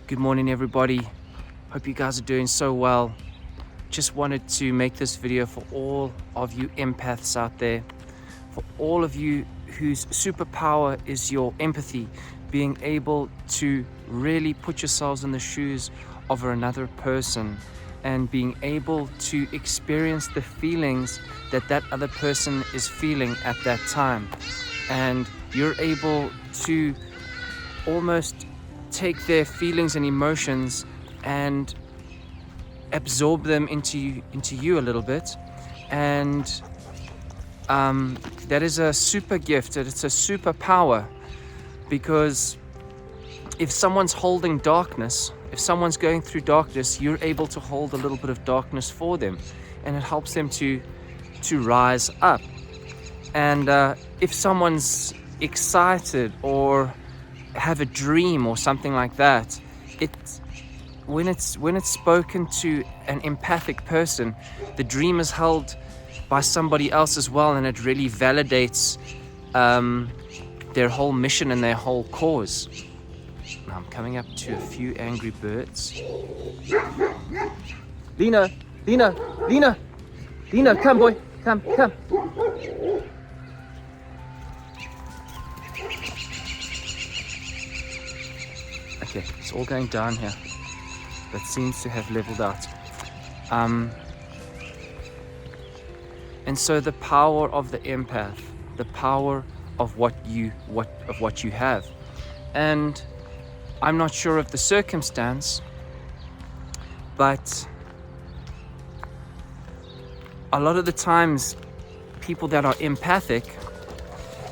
Good morning, everybody. Hope you guys are doing so well. Just wanted to make this video for all of you empaths out there, for all of you whose superpower is your empathy, being able to really put yourselves in the shoes of another person and being able to experience the feelings that that other person is feeling at that time. And you're able to almost take their feelings and emotions and absorb them into you a little bit. And that is a super gift, it's a superpower, because if someone's holding darkness, if someone's going through darkness, you're able to hold a little bit of darkness for them, and it helps them to rise up. And if someone's excited or have a dream or something like that, when it's spoken to an empathic person, the dream is held by somebody else as well, and it really validates their whole mission and their whole cause. Now I'm coming up to a few angry birds. Lena, come boy, come. Okay, it's all going down here. That seems to have leveled out. And so the power of the empath, the power of what you have. And I'm not sure of the circumstance, but a lot of the times people that are empathic,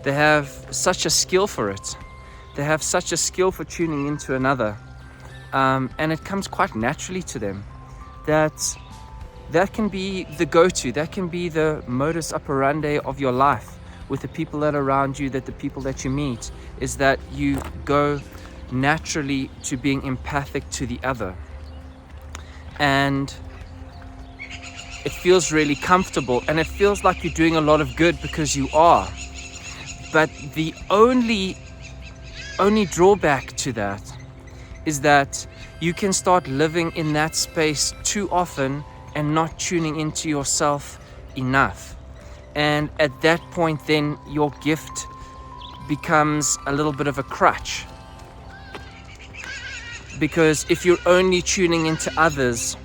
they have such a skill for it. They have such a skill for tuning into another, and it comes quite naturally to them. That can be the go-to, that can be the modus operandi of your life with the people that are around you, that the people that you meet, is that you go naturally to being empathic to the other. And it feels really comfortable, and it feels like you're doing a lot of good because you are. But the only drawback to that is that you can start living in that space too often and not tuning into yourself enough. And at that point, then your gift becomes a little bit of a crutch. Because if you're only tuning into others,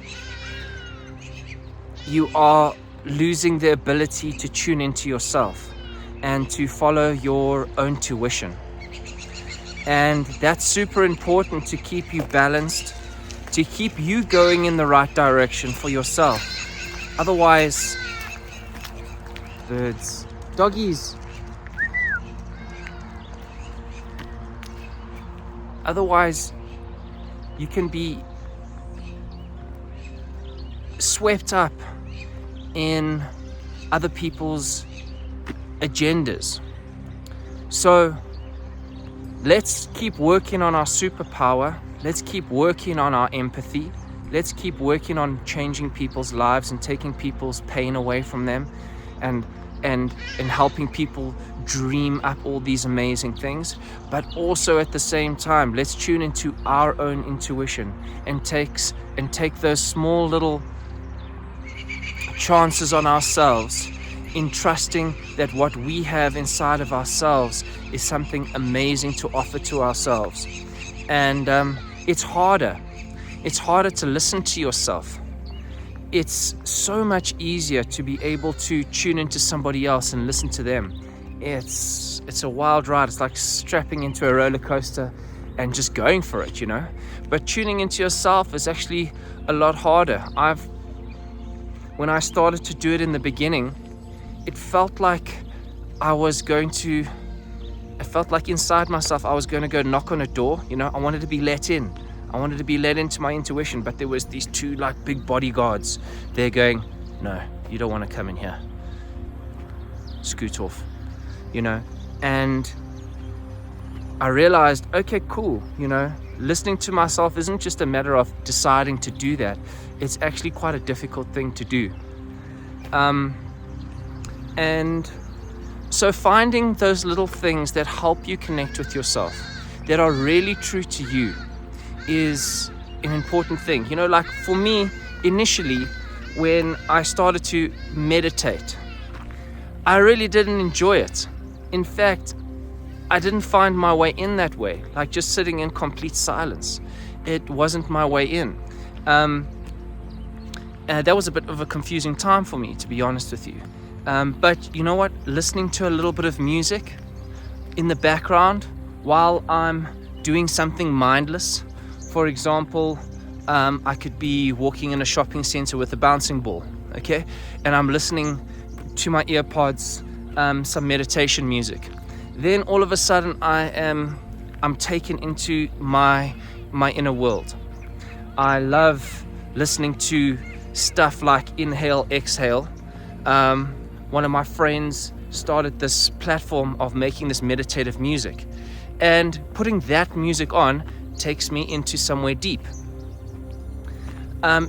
you are losing the ability to tune into yourself and to follow your own tuition. And that's super important to keep you balanced, to keep you going in the right direction for yourself. Otherwise, birds, doggies. Otherwise, you can be swept up in other people's agendas. So let's keep working on our superpower. Let's keep working on our empathy. Let's keep working on changing people's lives and taking people's pain away from them, and helping people dream up all these amazing things. But also at the same time, let's tune into our own intuition and take those small little chances on ourselves, in trusting that what we have inside of ourselves is something amazing to offer to ourselves. And it's harder to listen to yourself. It's so much easier to be able to tune into somebody else and listen to them. It's a wild ride. It's like strapping into a roller coaster and just going for it, you know. But tuning into yourself is actually a lot harder. When I started to do it in the beginning, it felt like inside myself I was going to go knock on a door, you know. I wanted to be let in. I wanted to be led into my intuition, but there was these two like big bodyguards. They're going, no, you don't want to come in here. Scoot off, you know. And I realized, okay, cool, you know, listening to myself isn't just a matter of deciding to do that. It's actually quite a difficult thing to do. And so finding those little things that help you connect with yourself, that are really true to you, is an important thing. You know, like for me, initially, when I started to meditate, I really didn't enjoy it. In fact, I didn't find my way in that way, like just sitting in complete silence. It wasn't my way in. That was a bit of a confusing time for me, to be honest with you. But you know what? Listening to a little bit of music in the background while I'm doing something mindless. For example, I could be walking in a shopping center with a bouncing ball, okay? And I'm listening to my earpods, some meditation music. Then all of a sudden I'm taken into my inner world. I love listening to stuff like Inhale, Exhale. One of my friends started this platform of making this meditative music, and putting that music on takes me into somewhere deep.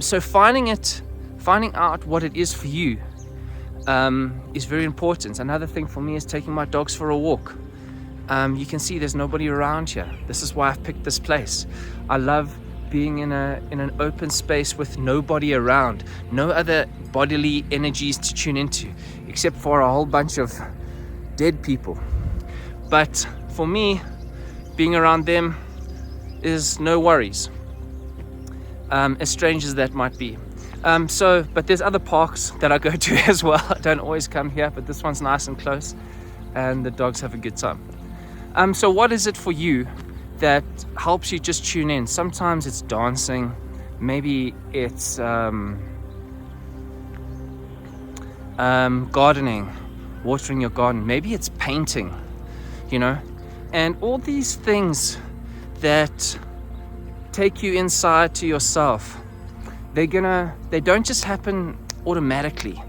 So finding out what it is for you is very important. Another thing for me is taking my dogs for a walk. You can see there's nobody around here. This is why I've picked this place. I love being in an open space with nobody around, no other bodily energies to tune into, except for a whole bunch of dead people. But for me, being around them is no worries, as strange as that might be. But there's other parks that I go to as well. I don't always come here, but this one's nice and close, and the dogs have a good time. So what is it for you that helps you just tune in? Sometimes it's dancing, maybe it's gardening, watering your garden, maybe it's painting, you know, and all these things that take you inside to yourself. They don't just happen automatically,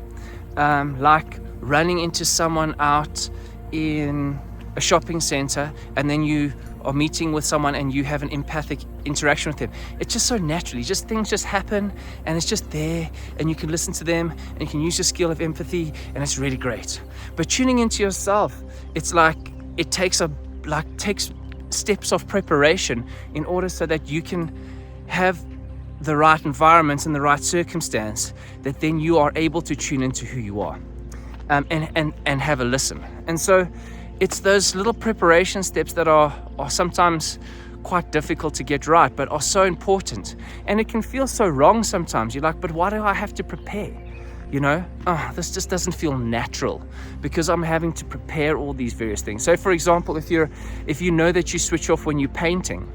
like running into someone out in a shopping center and then you are meeting with someone and you have an empathic interaction with them. It's just so naturally, just things just happen and it's just there, and you can listen to them and you can use your skill of empathy, and it's really great. But tuning into yourself, it's like it takes steps of preparation in order so that you can have the right environment and the right circumstance, that then you are able to tune into who you are, and have a listen. And so it's those little preparation steps that are sometimes quite difficult to get right, but are so important. And it can feel so wrong sometimes. You're like, but why do I have to prepare? You know, this just doesn't feel natural because I'm having to prepare all these various things. So for example, if you know that you switch off when you're painting,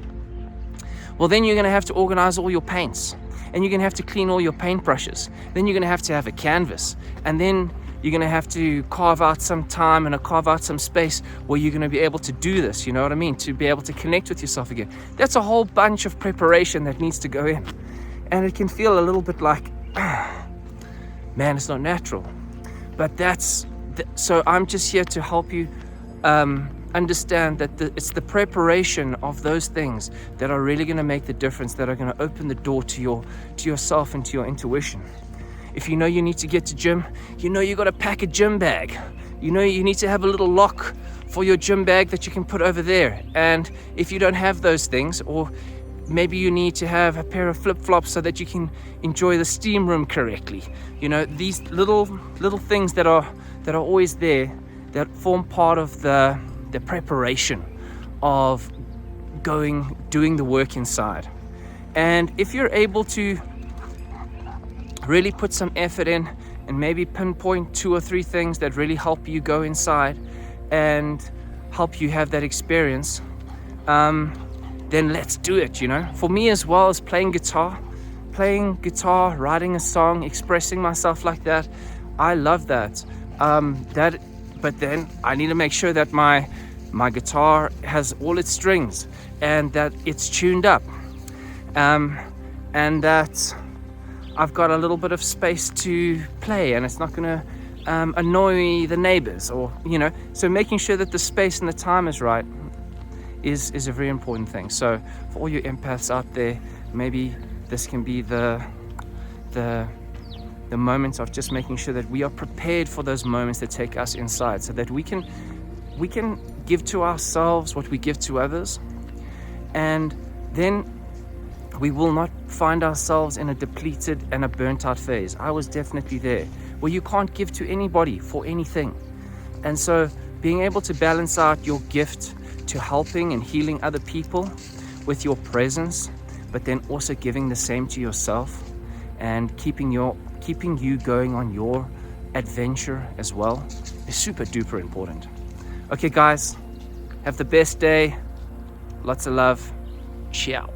well, then you're going to have to organize all your paints, and you're going to have to clean all your paintbrushes. Then you're going to have a canvas, and then you're going to have to carve out some time and carve out some space where you're going to be able to do this, you know what I mean? To be able to connect with yourself again. That's a whole bunch of preparation that needs to go in. And it can feel a little bit like, man, it's not natural. But so I'm just here to help you understand that it's the preparation of those things that are really going to make the difference, that are going to open the door to yourself and to your intuition. If you know you need to get to gym, you know you got to pack a gym bag. You know you need to have a little lock for your gym bag that you can put over there. And if you don't have those things, or maybe you need to have a pair of flip-flops so that you can enjoy the steam room correctly. You know, these little things that are always there, that form part of the preparation of doing the work inside. And if you're able to really put some effort in and maybe pinpoint 2 or 3 things that really help you go inside and help you have that experience, then let's do it, you know. For me as well as playing guitar, writing a song, expressing myself like that, I love that. But then I need to make sure that my guitar has all its strings and that it's tuned up, and that I've got a little bit of space to play and it's not going to annoy the neighbors, or, you know. So making sure that the space and the time is right is a very important thing. So for all you empaths out there, maybe this can be the moments of just making sure that we are prepared for those moments that take us inside, so that we can give to ourselves what we give to others, and then we will not find ourselves in a depleted and a burnt out phase. I was definitely there, where you can't give to anybody for anything. And so being able to balance out your gift to helping and healing other people with your presence, but then also giving the same to yourself and keeping you going on your adventure as well is super duper important. Okay guys, have the best day. Lots of love. Ciao.